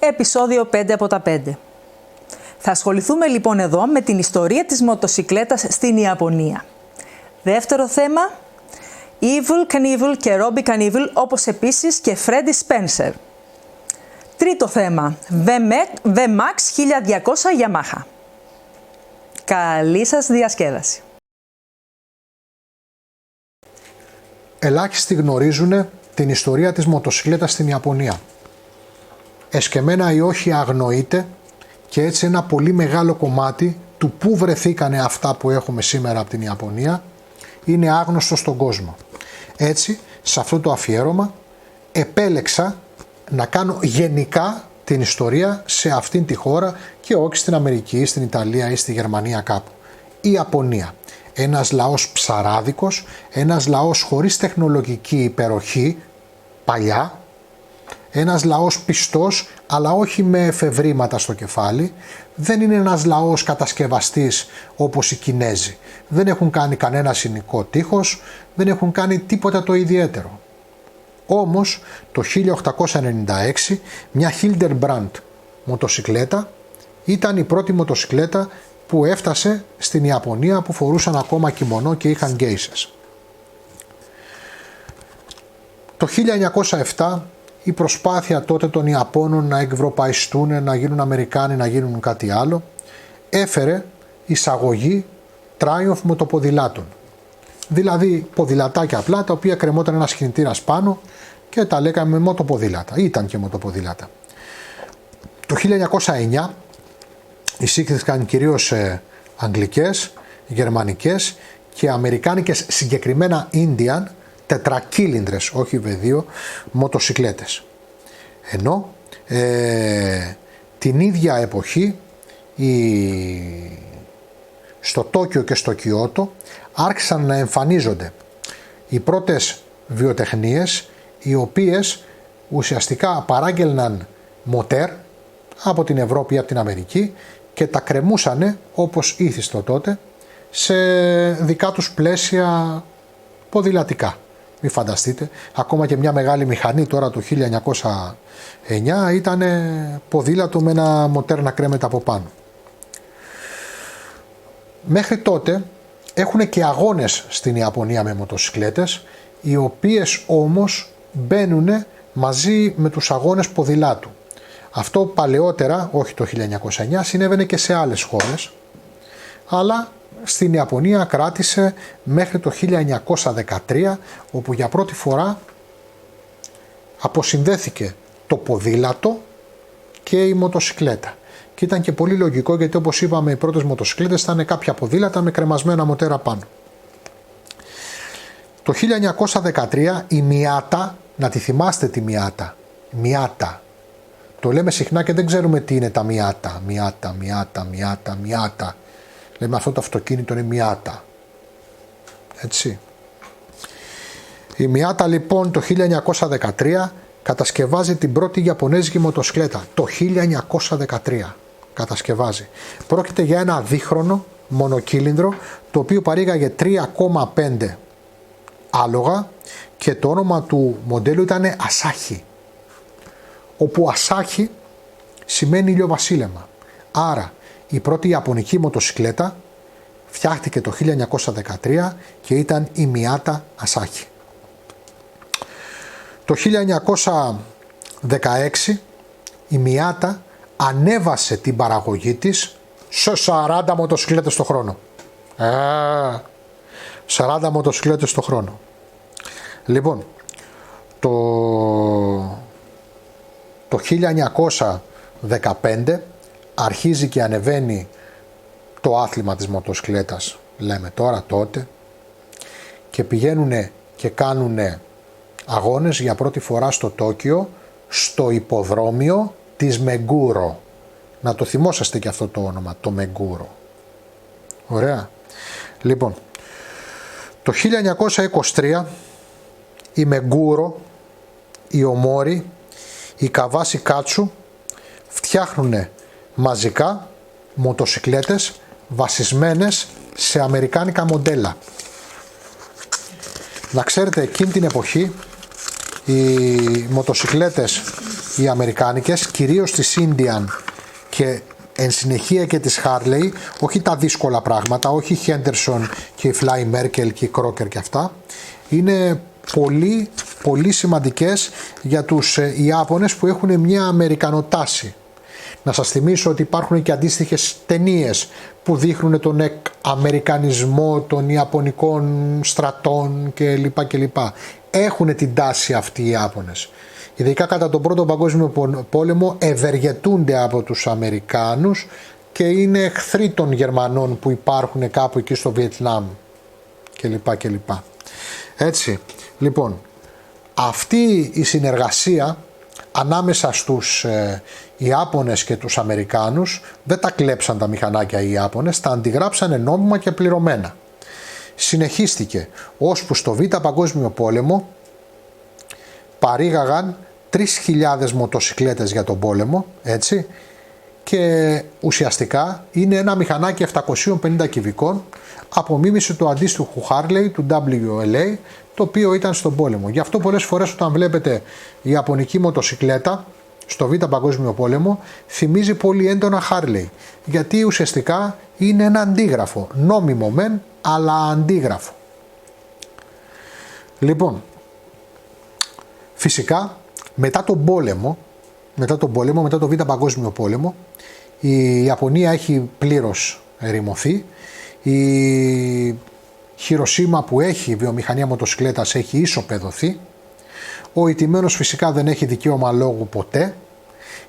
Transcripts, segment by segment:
επεισόδιο 5 από τα 5. Θα ασχοληθούμε λοιπόν εδώ με την ιστορία της μοτοσικλέτας στην Ιαπωνία. Δεύτερο θέμα, Evel Knievel και Robbie Knievel, όπως επίσης και Freddie Spencer. Τρίτο θέμα, VMAX 1200 Yamaha. Καλή σας διασκέδαση. Ελάχιστοι γνωρίζουν την ιστορία της μοτοσικλέτας στην Ιαπωνία. Εσκεμμένα ή όχι αγνοείται και έτσι ένα πολύ μεγάλο κομμάτι του πού βρεθήκανε αυτά που έχουμε σήμερα από την Ιαπωνία είναι άγνωστο στον κόσμο. Έτσι, σε αυτό το αφιέρωμα επέλεξα να κάνω γενικά την ιστορία σε αυτήν τη χώρα και όχι στην Αμερική, στην Ιταλία ή στη Γερμανία κάπου. Η Ιαπωνία. Ένας λαός ψαράδικος, ένας λαός χωρίς τεχνολογική υπεροχή, παλιά, ένας λαός πιστός αλλά όχι με εφευρήματα στο κεφάλι, δεν είναι ένας λαός κατασκευαστής όπως οι Κινέζοι. Δεν έχουν κάνει κανένα συνοικό τείχος, δεν έχουν κάνει τίποτα το ιδιαίτερο. Όμως το 1896 μια Hildebrand μοτοσικλέτα ήταν η πρώτη μοτοσικλέτα που έφτασε στην Ιαπωνία, που φορούσαν ακόμα κιμονό και είχαν γκέισες. Το 1907 η προσπάθεια τότε των Ιαπώνων να εκευρωπαϊστούν, να γίνουν Αμερικάνοι, να γίνουν κάτι άλλο, έφερε εισαγωγή Triumph μοτοποδηλάτων. Δηλαδή ποδηλατάκια απλά, τα οποία κρεμόταν ένας κινητήρας πάνω και τα λέγαμε μοτοποδήλατα. Ήταν και μοτοποδήλατα. Το 1909 εισήχθηκαν κυρίως αγγλικές, γερμανικές και αμερικάνικες, συγκεκριμένα Indian, τετρακύλινδρες, όχι V2, μοτοσικλέτες. Ενώ την ίδια εποχή στο Τόκιο και στο Κιώτο άρχισαν να εμφανίζονται οι πρώτες βιοτεχνίες, οι οποίες ουσιαστικά παράγγελναν μοτέρ από την Ευρώπη ή από την Αμερική και τα κρεμούσανε όπως ήθιστο τότε σε δικά τους πλαίσια ποδηλατικά. Μην φανταστείτε, ακόμα και μια μεγάλη μηχανή τώρα το 1909 ήταν ποδήλατο με ένα μοτέρ να κρέμεται από πάνω. Μέχρι τότε έχουν και αγώνες στην Ιαπωνία με μοτοσικλέτες, οι οποίες όμως μπαίνουν μαζί με τους αγώνες ποδηλάτου. Αυτό παλαιότερα, όχι το 1909, συνέβαινε και σε άλλες χώρες, αλλά στην Ιαπωνία κράτησε μέχρι το 1913, όπου για πρώτη φορά αποσυνδέθηκε το ποδήλατο και η μοτοσικλέτα. Και ήταν και πολύ λογικό, γιατί όπως είπαμε οι πρώτες μοτοσικλέτες ήταν κάποια ποδήλατα με κρεμασμένα μοτέρα πάνω. Το 1913 η Μιάτα, να τη θυμάστε τη Μιάτα, Μιάτα. Το λέμε συχνά και δεν ξέρουμε τι είναι τα Μιάτα. Μιάτα. Λέμε αυτό το αυτοκίνητο είναι Μιάτα. Έτσι. Η Μιάτα λοιπόν το 1913 κατασκευάζει την πρώτη Ιαπωνέζικη μοτοσικλέτα. Το 1913 κατασκευάζει. Πρόκειται για ένα δίχρονο μονοκύλινδρο, το οποίο παρήγαγε 3,5 άλογα και το όνομα του μοντέλου ήταν Ασάχι. Όπου Ασάχι σημαίνει ηλιοβασίλεμα. Άρα η πρώτη Ιαπωνική μοτοσικλέτα φτιάχτηκε το 1913 και ήταν η Μιάτα Ασάχι. Το 1916 η Μιάτα ανέβασε την παραγωγή της σε 40 μοτοσικλέτες το χρόνο. 40 μοτοσικλέτες το χρόνο. Λοιπόν, το 1915 αρχίζει και ανεβαίνει το άθλημα της μοτοσικλέτας, λέμε τώρα, τότε, και πηγαίνουν και κάνουν αγώνες για πρώτη φορά στο Τόκιο, στο υποδρόμιο της Μεγκούρο. Να το θυμόσαστε και αυτό το όνομα, το Μεγκούρο. Ωραία. Λοιπόν, το 1923 η Μεγκούρο, η Ομόρι, η Καβάσι Κάτσου φτιάχνουν μαζικά μοτοσικλέτες βασισμένες σε αμερικάνικα μοντέλα. Να ξέρετε, εκείνη την εποχή οι μοτοσικλέτες οι αμερικάνικες, κυρίως της Indian και εν συνεχεία και της Harley, όχι τα δύσκολα πράγματα, όχι η Henderson και η Fly Merkel και η Crocker και αυτά, είναι πολύ πολύ σημαντικές για τους Ιάπωνες που έχουν μια αμερικανοτάση. Να σας θυμίσω ότι υπάρχουν και αντίστοιχες ταινίες που δείχνουν τον αμερικανισμό των Ιαπωνικών στρατών κλπ. Έχουν την τάση αυτή οι Ιάπωνες. Ειδικά κατά τον Πρώτο Παγκόσμιο Πόλεμο ευεργετούνται από τους Αμερικάνους και είναι εχθροί των Γερμανών που υπάρχουν κάπου εκεί στο Βιετνάμ κλπ. Έτσι, λοιπόν, αυτή η συνεργασία ανάμεσα στους Ιάπωνες και τους Αμερικάνους δεν τα κλέψαν τα μηχανάκια οι Ιάπωνες, τα αντιγράψανε νόμιμα και πληρωμένα. Συνεχίστηκε, ώσπου στο Β' Παγκόσμιο Πόλεμο παρήγαγαν 3.000 μοτοσικλέτες για τον πόλεμο, έτσι, και ουσιαστικά είναι ένα μηχανάκι 750 κυβικών, απομίμηση του αντίστοιχου Harley, του WLA, το οποίο ήταν στον πόλεμο. Γι' αυτό πολλές φορές όταν βλέπετε η ιαπωνική μοτοσικλέτα στο Β' Παγκόσμιο Πόλεμο θυμίζει πολύ έντονα Harley, γιατί ουσιαστικά είναι ένα αντίγραφο, νόμιμο μεν, αλλά αντίγραφο. Λοιπόν, φυσικά μετά τον πόλεμο, μετά το Β' Παγκόσμιο Πόλεμο, η Ιαπωνία έχει πλήρως ερημωθεί. Η Χιροσίμα που έχει βιομηχανία μοτοσικλέτας έχει ισοπεδωθεί. Ο ηττημένος φυσικά δεν έχει δικαίωμα λόγου ποτέ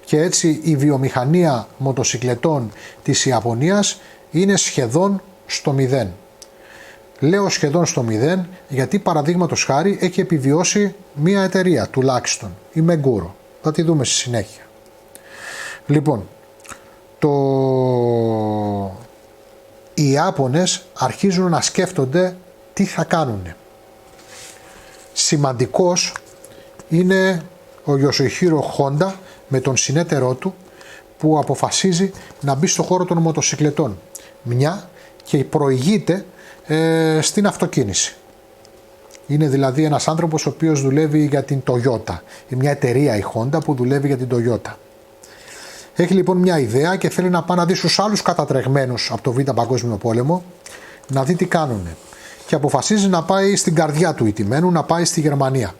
και έτσι η βιομηχανία μοτοσικλετών της Ιαπωνίας είναι σχεδόν στο μηδέν. Λέω σχεδόν στο μηδέν γιατί παραδείγματος χάρη έχει επιβιώσει μία εταιρεία τουλάχιστον, η Meguro. Θα τη δούμε στη συνέχεια. Λοιπόν, οι Ιάπωνες αρχίζουν να σκέφτονται τι θα κάνουν. Σημαντικός είναι ο Ιοσοϊχίρο Χόντα με τον συνέτερό του που αποφασίζει να μπει στο χώρο των μοτοσικλετών, μια και προηγείται στην αυτοκίνηση. Είναι δηλαδή ένας άνθρωπος ο οποίος δουλεύει για την Toyota, είναι μια εταιρεία η Honda που δουλεύει για την Toyota. Έχει λοιπόν μια ιδέα και θέλει να πάει να δει στους άλλους κατατρεγμένους από το Β' Παγκόσμιο Πόλεμο να δει τι κάνουν. Και αποφασίζει να πάει στην καρδιά του ηττημένου, να πάει στη Γερμανία.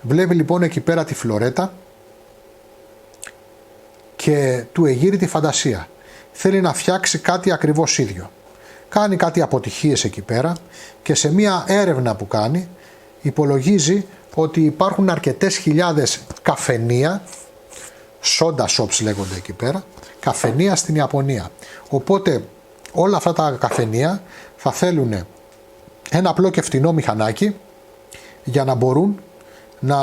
Βλέπει λοιπόν εκεί πέρα τη Φλωρέτα και του εγείρει τη φαντασία. Θέλει να φτιάξει κάτι ακριβώς ίδιο. Κάνει κάτι αποτυχίες εκεί πέρα και σε μια έρευνα που κάνει υπολογίζει ότι υπάρχουν αρκετές χιλιάδες καφενεία, soda shops λέγονται εκεί πέρα, καφενεία στην Ιαπωνία. Οπότε όλα αυτά τα καφενεία θα θέλουν ένα απλό και φτηνό μηχανάκι για να μπορούν να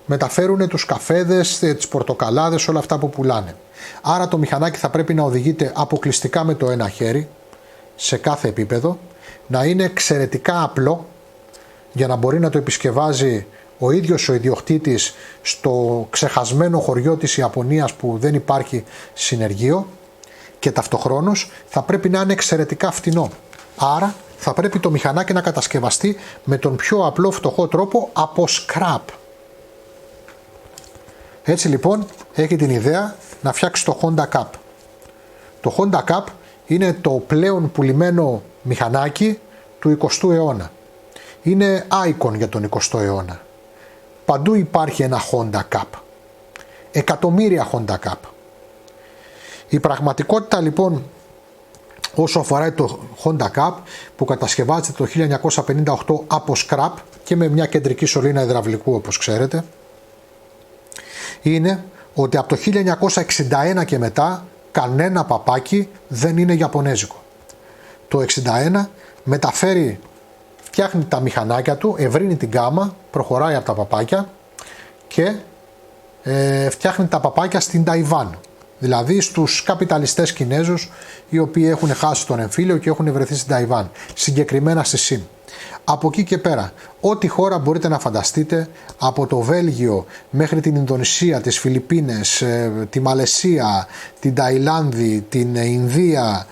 μεταφέρουν τους καφέδες, τις πορτοκαλάδες, όλα αυτά που πουλάνε. Άρα το μηχανάκι θα πρέπει να οδηγείται αποκλειστικά με το ένα χέρι σε κάθε επίπεδο, να είναι εξαιρετικά απλό για να μπορεί να το επισκευάζει ο ίδιος ο ιδιοκτήτης στο ξεχασμένο χωριό της Ιαπωνίας που δεν υπάρχει συνεργείο και ταυτοχρόνως θα πρέπει να είναι εξαιρετικά φτηνό. Άρα θα πρέπει το μηχανάκι να κατασκευαστεί με τον πιο απλό φτωχό τρόπο από scrap. Έτσι λοιπόν έχει την ιδέα να φτιάξει το Honda Cup. Το Honda Cup είναι το πλέον πουλημένο μηχανάκι του 20ου αιώνα. Είναι icon για τον 20ο αιώνα. Παντού υπάρχει ένα Honda Cup. Εκατομμύρια Honda Cup. Η πραγματικότητα λοιπόν όσο αφορά το Honda Cup που κατασκευάζεται το 1958 από scrap και με μια κεντρική σωλήνα υδραυλικού όπως ξέρετε, είναι ότι από το 1961 και μετά κανένα παπάκι δεν είναι ιαπωνέζικο. Το 1961 μεταφέρει, φτιάχνει τα μηχανάκια του, ευρύνει την γκάμα, προχωράει από τα παπάκια και φτιάχνει τα παπάκια στην Ταϊβάν. Δηλαδή στους καπιταλιστές Κινέζους οι οποίοι έχουν χάσει τον εμφύλιο και έχουν βρεθεί στην Ταϊβάν, συγκεκριμένα στη ΣΥΝ. Από εκεί και πέρα, ό,τι χώρα μπορείτε να φανταστείτε, από το Βέλγιο μέχρι την Ινδονησία, τις Φιλιππίνες, τη Μαλαισία, την Ταϊλάνδη, την Ινδία,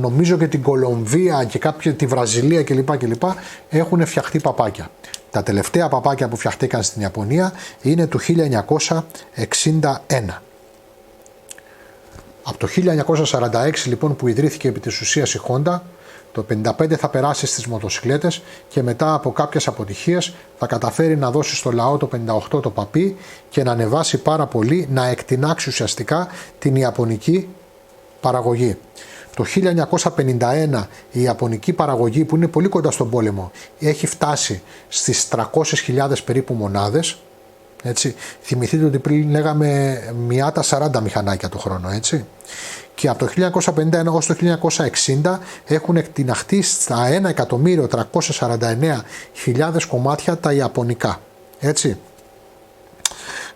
νομίζω και την Κολομβία και τη Βραζιλία κλπ. Έχουν φτιαχτεί παπάκια. Τα τελευταία παπάκια που φτιαχτήκαν στην Ιαπωνία είναι του 1961. Από το 1946 λοιπόν που ιδρύθηκε επί της ουσίας η Honda, το 1955 θα περάσει στις μοτοσικλέτες και μετά από κάποιες αποτυχίες θα καταφέρει να δώσει στο λαό το 1958 το παπί και να ανεβάσει πάρα πολύ, να εκτινάξει ουσιαστικά την ιαπωνική παραγωγή. Το 1951 η ιαπωνική παραγωγή, που είναι πολύ κοντά στον πόλεμο, έχει φτάσει στις 300.000 περίπου μονάδες. Έτσι. Θυμηθείτε ότι πριν λέγαμε μοιάτα 40 μηχανάκια το χρόνο, έτσι. Και από το 1951 ως το 1960 έχουν εκτιναχτεί στα 1.349.000 κομμάτια τα ιαπωνικά, έτσι.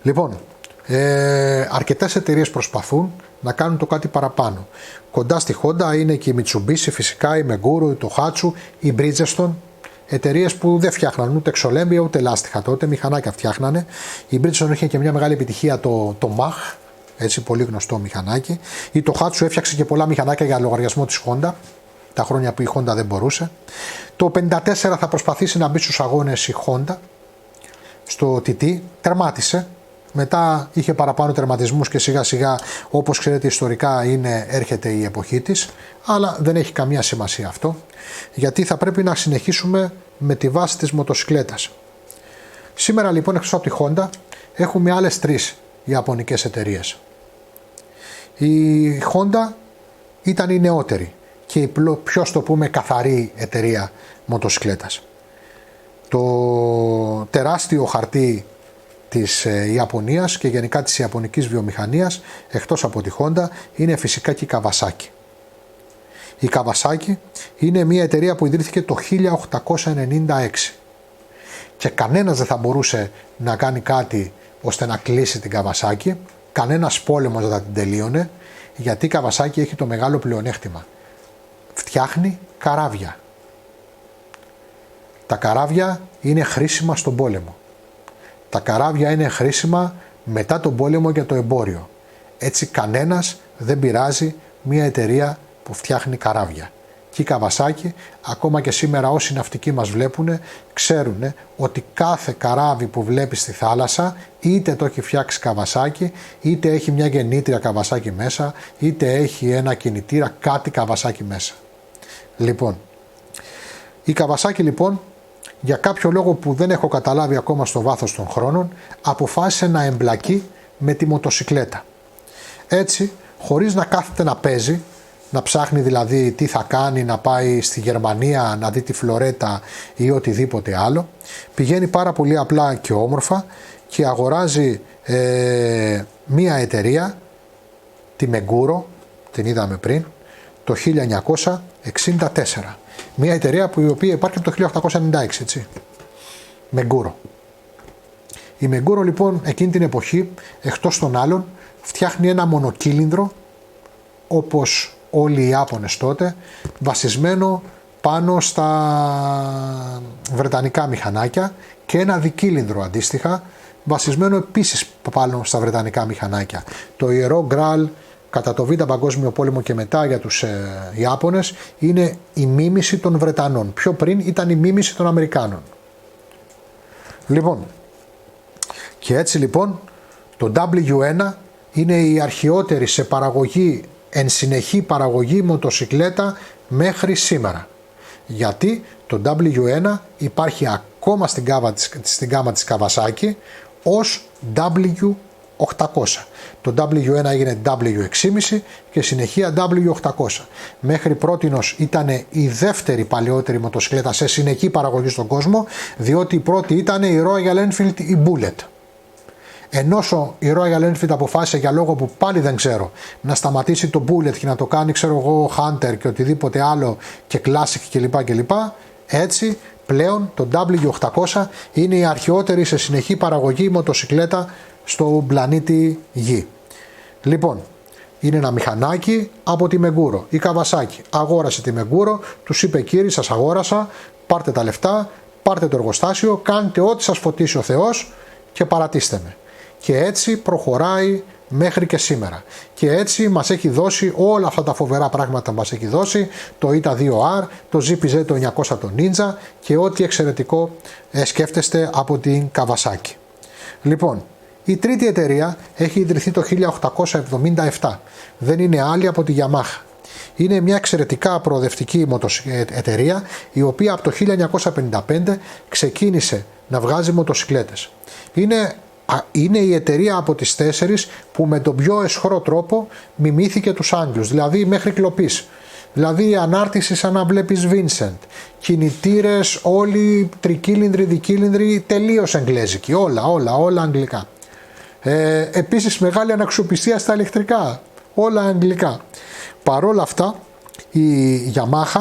Λοιπόν, αρκετές εταιρείες προσπαθούν να κάνουν το κάτι παραπάνω. Κοντά στη Honda είναι και η Mitsubishi, φυσικά, η Meguro, η Tohatsu, η Bridgestone. Εταιρείες που δεν φτιάχναν ούτε εξολέμπια ούτε λάστιχα τότε, μηχανάκια φτιάχνανε. Η Bridgestone είχε και μια μεγάλη επιτυχία το Mach, έτσι, πολύ γνωστό μηχανάκι. Η Tohatsu έφτιαξε και πολλά μηχανάκια για λογαριασμό της Honda, τα χρόνια που η Honda δεν μπορούσε. Το 1954 θα προσπαθήσει να μπει στους αγώνες η Honda, στο TT, τερμάτισε. Μετά είχε παραπάνω τερματισμούς και σιγά σιγά, όπως ξέρετε ιστορικά, έρχεται η εποχή της, αλλά δεν έχει καμία σημασία αυτό, γιατί θα πρέπει να συνεχίσουμε με τη βάση της μοτοσικλέτας. Σήμερα λοιπόν, εκτός από τη Honda, έχουμε άλλες 3 ιαπωνικές εταιρείες. Η Honda ήταν η νεότερη και η πιο, στο πούμε, καθαρή εταιρεία μοτοσικλέτας. Το τεράστιο χαρτί της Ιαπωνίας και γενικά της ιαπωνικής βιομηχανίας, εκτός από τη Honda, είναι φυσικά και η Kawasaki. Η Kawasaki είναι μια εταιρεία που ιδρύθηκε το 1896 και κανένας δεν θα μπορούσε να κάνει κάτι ώστε να κλείσει την Kawasaki, κανένας πόλεμος δεν θα την τελείωνε, γιατί η Kawasaki έχει το μεγάλο πλεονέκτημα. Φτιάχνει καράβια. Τα καράβια είναι χρήσιμα στον πόλεμο. Τα καράβια είναι χρήσιμα μετά τον πόλεμο για το εμπόριο. Έτσι κανένας δεν πειράζει μια εταιρεία που φτιάχνει καράβια. Και η Kawasaki, ακόμα και σήμερα όσοι ναυτικοί μας βλέπουν, ξέρουν ότι κάθε καράβι που βλέπει στη θάλασσα, είτε το έχει φτιάξει Kawasaki, είτε έχει μια γεννήτρια Kawasaki μέσα, είτε έχει ένα κινητήρα κάτι Kawasaki μέσα. Λοιπόν, η Kawasaki λοιπόν, για κάποιο λόγο που δεν έχω καταλάβει ακόμα στο βάθος των χρόνων, αποφάσισε να εμπλακεί με τη μοτοσικλέτα. Έτσι, χωρίς να κάθεται να παίζει, να ψάχνει δηλαδή τι θα κάνει, να πάει στη Γερμανία να δει τη Φλωρέτα ή οτιδήποτε άλλο, πηγαίνει πάρα πολύ απλά και όμορφα και αγοράζει μία εταιρεία, τη Meguro, την είδαμε πριν, το 1964. Μία εταιρεία που η οποία υπάρχει από το 1896, έτσι. Meguro. Η Meguro λοιπόν εκείνη την εποχή, εκτός των άλλων, φτιάχνει ένα μονοκύλινδρο, όπως όλοι οι Ιάπωνες τότε, βασισμένο πάνω στα βρετανικά μηχανάκια, και ένα δικύλινδρο αντίστοιχα, βασισμένο επίσης πάνω στα βρετανικά μηχανάκια. Το ιερό Γκράλ κατά το Β' Παγκόσμιο Πόλεμο και μετά για τους Ιάπωνες είναι η μίμηση των Βρετανών. Πιο πριν ήταν η μίμηση των Αμερικάνων. Λοιπόν, και έτσι λοιπόν το W1 είναι η αρχαιότερη σε παραγωγή, εν συνεχή παραγωγή μοτοσικλέτα μέχρι σήμερα. Γιατί το W1 υπάρχει ακόμα στην γάμα της Kawasaki ως W800. Το W1 έγινε W6,5 και συνεχεία W800. Μέχρι πρότινος ήταν η δεύτερη παλαιότερη μοτοσικλέτα σε συνεχή παραγωγή στον κόσμο, διότι η πρώτη ήταν η Royal Enfield, η Bullet. Ενώ η Royal Enfield αποφάσισε για λόγο που πάλι δεν ξέρω να σταματήσει το Bullet και να το κάνει, ξέρω εγώ, Hunter και οτιδήποτε άλλο και Classic κλπ. Έτσι πλέον το W800 είναι η αρχαιότερη σε συνεχή παραγωγή μοτοσικλέτα στο πλανήτη Γη. Λοιπόν, είναι ένα μηχανάκι από τη Meguro. Η Kawasaki αγόρασε τη Meguro, τους είπε: κύριοι, σας αγόρασα, πάρτε τα λεφτά, πάρτε το εργοστάσιο, κάντε ό,τι σας φωτίσει ο Θεός και παρατήστε με. Και έτσι προχωράει μέχρι και σήμερα. Και έτσι μας έχει δώσει όλα αυτά τα φοβερά πράγματα, μας έχει δώσει το ETA2R, το ZPZ το 900 το Ninja και ό,τι εξαιρετικό σκέφτεστε από την Kawasaki. Λοιπόν, η τρίτη εταιρεία έχει ιδρυθεί το 1877. Δεν είναι άλλη από τη Yamaha. Είναι μια εξαιρετικά προοδευτική εταιρεία η οποία από το 1955 ξεκίνησε να βγάζει μοτοσικλέτες. Είναι η εταιρεία από τις 4 που με τον πιο αισχρό τρόπο μιμήθηκε τους Άγγλους, δηλαδή μέχρι κλοπής. Δηλαδή η ανάρτηση σαν να βλέπεις Vincent, κινητήρες όλοι τρικύλινδροι, δικύλινδροι, τελείως εγγλέζικοι, όλα αγγλικά. Επίσης μεγάλη αναξιοπιστία στα ηλεκτρικά, όλα αγγλικά. Παρόλα αυτά η Yamaha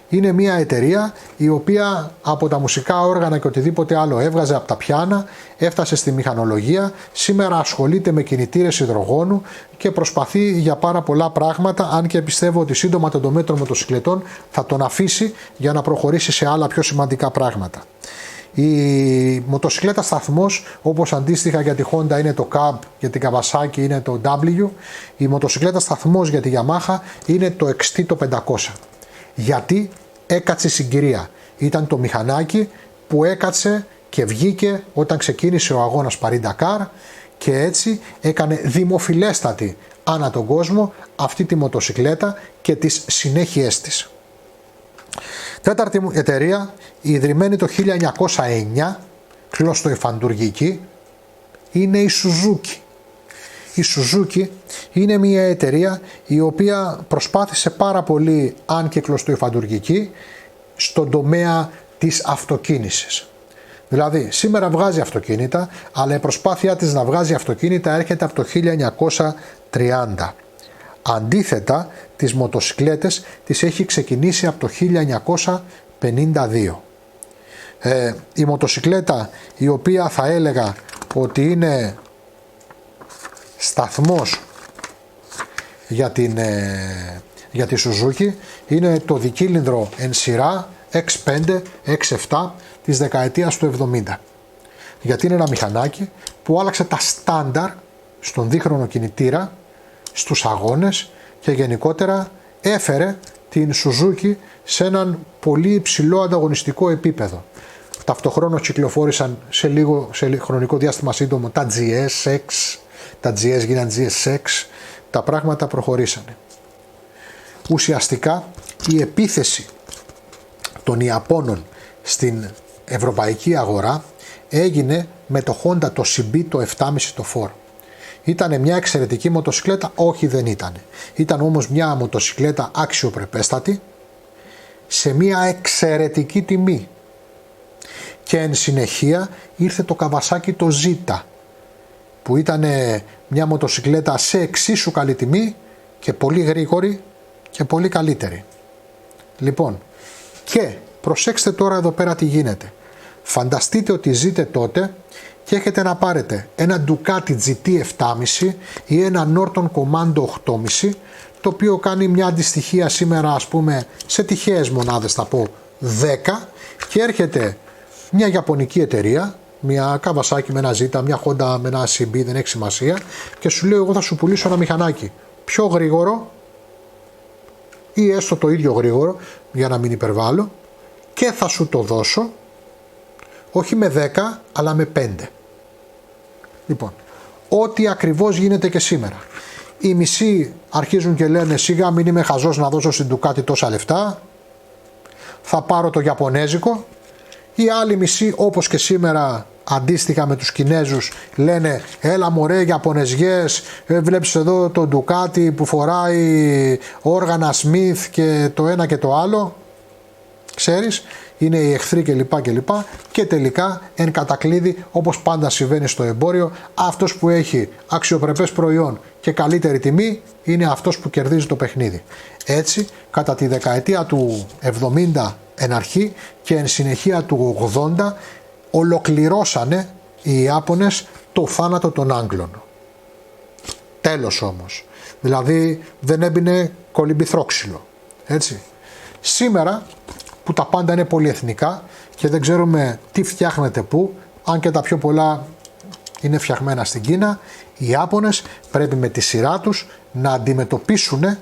είναι μια εταιρεία η οποία από τα μουσικά όργανα και οτιδήποτε άλλο έβγαζε από τα πιάνα, έφτασε στη μηχανολογία, σήμερα ασχολείται με κινητήρες υδρογόνου και προσπαθεί για πάρα πολλά πράγματα, αν και πιστεύω ότι σύντομα τον τομέα των μοτοσυκλετών θα τον αφήσει για να προχωρήσει σε άλλα πιο σημαντικά πράγματα. Η μοτοσυκλέτα σταθμός, όπως αντίστοιχα για τη Honda είναι το Cab, για την Kawasaki είναι το W, η μοτοσυκλέτα σταθμός για τη Yamaha είναι το XT το 500. Γιατί έκατσε συγκυρία. Ήταν το μηχανάκι που έκατσε και βγήκε όταν ξεκίνησε ο αγώνας Paris-Dakar και έτσι έκανε δημοφιλέστατη ανά τον κόσμο αυτή τη μοτοσυκλέτα και τις συνέχειές της. Τέταρτη εταιρεία, ιδρυμένη το 1909, κλωστοϊφαντουργική, είναι η Suzuki. Η Suzuki είναι μια εταιρεία η οποία προσπάθησε πάρα πολύ, αν και κλωστοϊφαντουργική, στον τομέα της αυτοκίνησης. Δηλαδή, σήμερα βγάζει αυτοκίνητα, αλλά η προσπάθειά της να βγάζει αυτοκίνητα έρχεται από το 1930. Αντίθετα, τις μοτοσικλέτες τις έχει ξεκινήσει από το 1952. Η μοτοσικλέτα η οποία θα έλεγα ότι είναι σταθμός για τη Suzuki είναι το δικύλινδρο εν σειρά X5, X7 της δεκαετίας του 70. Γιατί είναι ένα μηχανάκι που άλλαξε τα στάνταρ στον δίχρονο κινητήρα, στους αγώνες και γενικότερα έφερε την Suzuki σε έναν πολύ υψηλό ανταγωνιστικό επίπεδο. Ταυτοχρόνως κυκλοφόρησαν σε χρονικό διάστημα σύντομο τα GSX, τα GS γίναν GSX, τα πράγματα προχωρήσανε. Ουσιαστικά η επίθεση των Ιαπώνων στην ευρωπαϊκή αγορά έγινε με το Honda το CB το 7,5 το 4. Ήτανε μια εξαιρετική μοτοσικλέτα? Όχι, δεν ήτανε. Ήταν όμως μια μοτοσικλέτα αξιοπρεπέστατη σε μια εξαιρετική τιμή. Και εν συνεχεία ήρθε το Kawasaki το Z, που ήταν μια μοτοσικλέτα σε εξίσου καλή τιμή και πολύ γρήγορη και πολύ καλύτερη. Λοιπόν, και προσέξτε τώρα εδώ πέρα τι γίνεται. Φανταστείτε ότι ζείτε τότε και έχετε να πάρετε ένα Ducati GT 7,5 ή ένα Norton Commando 8,5, το οποίο κάνει μια αντιστοιχεία σήμερα, ας πούμε, σε τυχαίες μονάδες θα πω 10, και έρχεται μια Ιαπωνική εταιρεία, μια Kawasaki με ένα Z, μια Honda με ένα CB, δεν έχει σημασία, και σου λέει εγώ θα σου πουλήσω ένα μηχανάκι πιο γρήγορο ή έστω το ίδιο γρήγορο, για να μην υπερβάλλω, και θα σου το δώσω όχι με 10 αλλά με 5. Λοιπόν, ό,τι ακριβώς γίνεται και σήμερα. Οι μισοί αρχίζουν και λένε σιγά μην είμαι χαζός να δώσω στην Ducati τόσα λεφτά, θα πάρω το Ιαπωνέζικο. Οι άλλοι μισοί, όπως και σήμερα αντίστοιχα με τους Κινέζους, λένε έλα μωρέ Ιαπωνεζιές, βλέπεις εδώ το Ducati που φοράει όργανα Smith και το ένα και το άλλο, ξέρεις, είναι οι εχθροί κλπ. Και τελικά εν κατακλείδη, όπως πάντα συμβαίνει στο εμπόριο, αυτός που έχει αξιοπρεπές προϊόν και καλύτερη τιμή είναι αυτός που κερδίζει το παιχνίδι. Έτσι, κατά τη δεκαετία του 70 εν αρχή και εν συνεχεία του 80 ολοκληρώσανε οι Ιάπωνες το θάνατο των Άγγλων. Τέλος όμως. Δηλαδή δεν έμπαινε κολυμπηθρόξυλο. Έτσι. Σήμερα που τα πάντα είναι πολυεθνικά και δεν ξέρουμε τι φτιάχνεται πού, αν και τα πιο πολλά είναι φτιαγμένα στην Κίνα. Οι Ιάπωνες πρέπει με τη σειρά τους να αντιμετωπίσουν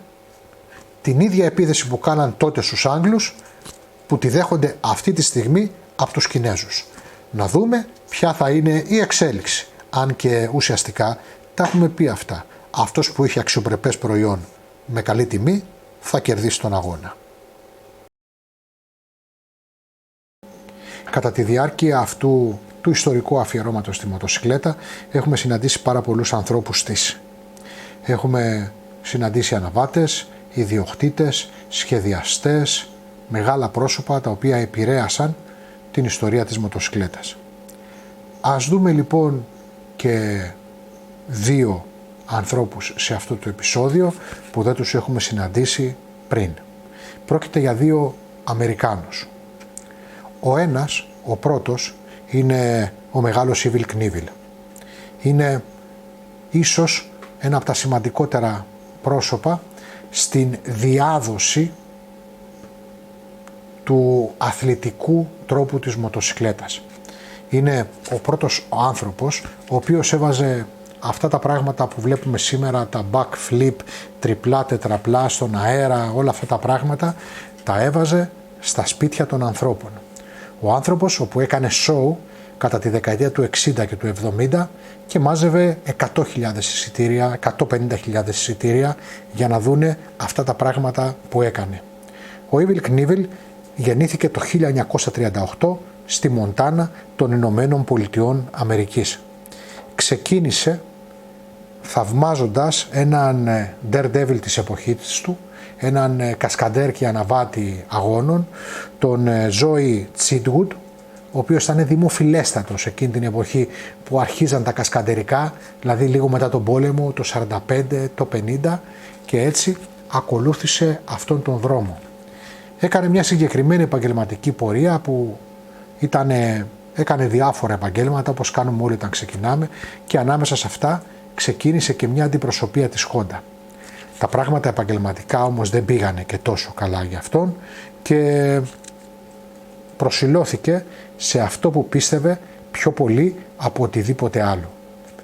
την ίδια επίθεση που κάναν τότε στους Άγγλους, που τη δέχονται αυτή τη στιγμή από τους Κινέζους. Να δούμε ποια θα είναι η εξέλιξη. Αν και ουσιαστικά τα έχουμε πει αυτά. Αυτός που έχει αξιοπρεπές προϊόν με καλή τιμή θα κερδίσει τον αγώνα. Κατά τη διάρκεια αυτού του ιστορικού αφιερώματος στη μοτοσυκλέτα έχουμε συναντήσει πάρα πολλούς ανθρώπους της. Έχουμε συναντήσει αναβάτες, ιδιοκτήτες, σχεδιαστές, μεγάλα πρόσωπα τα οποία επηρέασαν την ιστορία της μοτοσυκλέτας. Ας δούμε λοιπόν και δύο ανθρώπους σε αυτό το επεισόδιο που δεν τους έχουμε συναντήσει πριν. Πρόκειται για δύο Αμερικάνους. Ο ένας, ο πρώτος, είναι ο μεγάλος Evel Knievel. Είναι ίσως ένα από τα σημαντικότερα πρόσωπα στην διάδοση του αθλητικού τρόπου της μοτοσυκλέτας. Είναι ο πρώτος άνθρωπος ο οποίος έβαζε αυτά τα πράγματα που βλέπουμε σήμερα, τα backflip, τριπλά, τετραπλά στον αέρα, όλα αυτά τα πράγματα τα έβαζε στα σπίτια των ανθρώπων. Ο άνθρωπος όπου έκανε show κατά τη δεκαετία του 60 και του 70 και μάζευε 100.000 εισιτήρια, 150.000 εισιτήρια για να δούνε αυτά τα πράγματα που έκανε. Ο Evel Knievel γεννήθηκε το 1938 στη Μοντάνα των Ηνωμένων Πολιτειών Αμερικής. Ξεκίνησε θαυμάζοντας έναν daredevil της εποχής του, έναν κασκαντέρ και αναβάτη αγώνων, τον Joey Chitwood, ο οποίος ήταν δημοφιλέστατος εκείνη την εποχή που αρχίζαν τα κασκαντερικά, δηλαδή λίγο μετά τον πόλεμο, το 45, το 50, και έτσι ακολούθησε αυτόν τον δρόμο. Έκανε μια συγκεκριμένη επαγγελματική πορεία που έκανε διάφορα επαγγέλματα όπως κάνουμε όλοι όταν ξεκινάμε, και ανάμεσα σε αυτά ξεκίνησε και μια αντιπροσωπεία της Honda. Τα πράγματα επαγγελματικά όμως δεν πήγανε και τόσο καλά για αυτόν και προσηλώθηκε σε αυτό που πίστευε πιο πολύ από οτιδήποτε άλλο,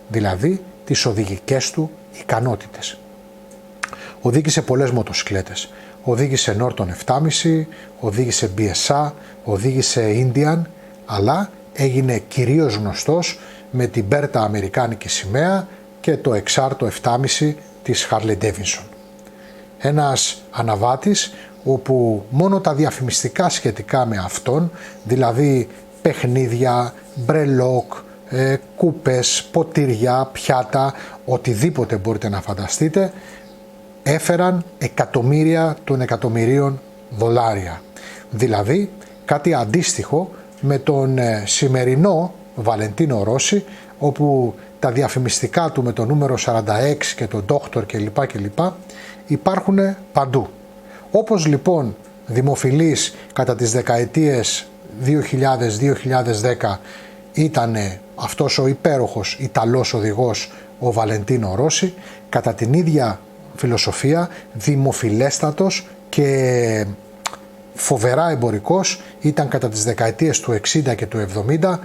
δηλαδή τις οδηγικές του ικανότητες. Οδήγησε πολλές μοτοσυκλέτες. Οδήγησε Norton 7,5, οδήγησε BSA, οδήγησε Indian, αλλά έγινε κυρίως γνωστός με την Berta αμερικάνικη σημαία και το XR το 7,5 της Harley Davidson. Ένας αναβάτης όπου μόνο τα διαφημιστικά σχετικά με αυτόν, δηλαδή παιχνίδια, μπρελόκ, κούπες, ποτήρια, πιάτα, οτιδήποτε μπορείτε να φανταστείτε, έφεραν εκατομμύρια των εκατομμυρίων δολάρια. Δηλαδή κάτι αντίστοιχο με τον σημερινό Βαλεντίνο Ρώση, όπου τα διαφημιστικά του με το νούμερο 46 και το Doctor κλπ. Υπάρχουν παντού. Όπως λοιπόν δημοφιλής κατά τις δεκαετίες 2000-2010 ήταν αυτός ο υπέροχος Ιταλός οδηγός ο Βαλεντίνο Ρώση, κατά την ίδια φιλοσοφία δημοφιλέστατος και φοβερά εμπορικός ήταν κατά τις δεκαετίες του 60 και του 70